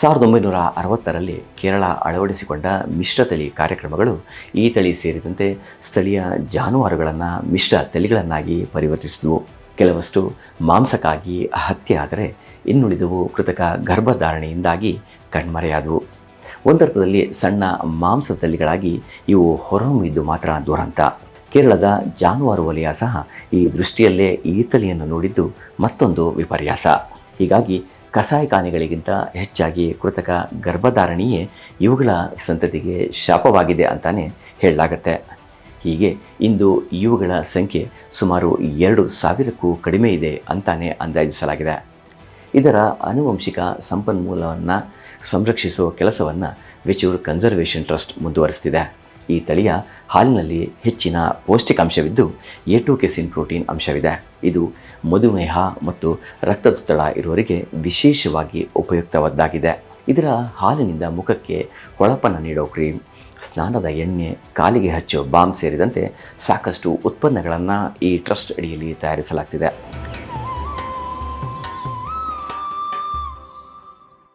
1960ರಲ್ಲಿ ಕೇರಳ ಅಳವಡಿಸಿಕೊಂಡ ಮಿಶ್ರತಳಿ ಕಾರ್ಯಕ್ರಮಗಳು ಈ ತಳಿ ಸೇರಿದಂತೆ ಸ್ಥಳೀಯ ಜಾನುವಾರುಗಳನ್ನು ಮಿಶ್ರ ತಳಿಗಳನ್ನಾಗಿ ಪರಿವರ್ತಿಸಿದವು. ಕೆಲವಷ್ಟು ಮಾಂಸಕ್ಕಾಗಿ ಹತ್ಯೆ ಆದರೆ ಇನ್ನುಳಿದವು ಕೃತಕ ಗರ್ಭಧಾರಣೆಯಿಂದಾಗಿ ಕಣ್ಮರೆಯಾದವು. ಒಂದರ್ಥದಲ್ಲಿ ಸಣ್ಣ ಮಾಂಸ ತಳಿಗಳಾಗಿ ಇವು ಹೊರಹೊಮ್ಮಿದ್ದು ಮಾತ್ರ ದುರಂತ. ಕೇರಳದ ಜಾನುವಾರು ವಲಯ ಸಹ ಈ ದೃಷ್ಟಿಯಲ್ಲೇ ಈ ತಳಿಯನ್ನು ನೋಡಿದ್ದು ಮತ್ತೊಂದು ವಿಪರ್ಯಾಸ. ಹೀಗಾಗಿ ಕಸಾಯಿಖಾನೆಗಳಿಗಿಂತ ಹೆಚ್ಚಾಗಿ ಕೃತಕ ಗರ್ಭಧಾರಣೆಯೇ ಇವುಗಳ ಸಂತತಿಗೆ ಶಾಪವಾಗಿದೆ ಅಂತಾನೆ ಹೇಳಲಾಗತ್ತೆ. ಹೀಗೆ ಇಂದು ಇವುಗಳ ಸಂಖ್ಯೆ ಸುಮಾರು 2,000ಕ್ಕೂ ಕಡಿಮೆ ಇದೆ ಅಂತಾನೆ ಅಂದಾಜಿಸಲಾಗಿದೆ. ಇದರ ಆನುವಂಶಿಕ ಸಂಪನ್ಮೂಲವನ್ನು ಸಂರಕ್ಷಿಸುವ ಕೆಲಸವನ್ನು ವೆಚೂರ್ ಕನ್ಸರ್ವೇಷನ್ ಟ್ರಸ್ಟ್ ಮುಂದುವರಿಸ್ತಿದೆ. ಈ ತಳಿಯ ಹಾಲಿನಲ್ಲಿ ಹೆಚ್ಚಿನ ಪೌಷ್ಟಿಕಾಂಶವಿದ್ದು A2 ಕೆಸಿನ್ ಪ್ರೋಟೀನ್ ಅಂಶವಿದೆ. ಇದು ಮಧುಮೇಹ ಮತ್ತು ರಕ್ತದೊತ್ತಡ ಇರುವವರಿಗೆ ವಿಶೇಷವಾಗಿ ಉಪಯುಕ್ತವಾದ್ದಾಗಿದೆ. ಇದರ ಹಾಲಿನಿಂದ ಮುಖಕ್ಕೆ ಹೊಳಪನ್ನು ನೀಡೋ ಕ್ರೀಮ್, ಸ್ನಾನದ ಎಣ್ಣೆ, ಕಾಲಿಗೆ ಹಚ್ಚೋ ಬಾಂಬ್ ಸೇರಿದಂತೆ ಸಾಕಷ್ಟು ಉತ್ಪನ್ನಗಳನ್ನು ಈ ಟ್ರಸ್ಟ್ ಅಡಿಯಲ್ಲಿ ತಯಾರಿಸಲಾಗ್ತಿದೆ.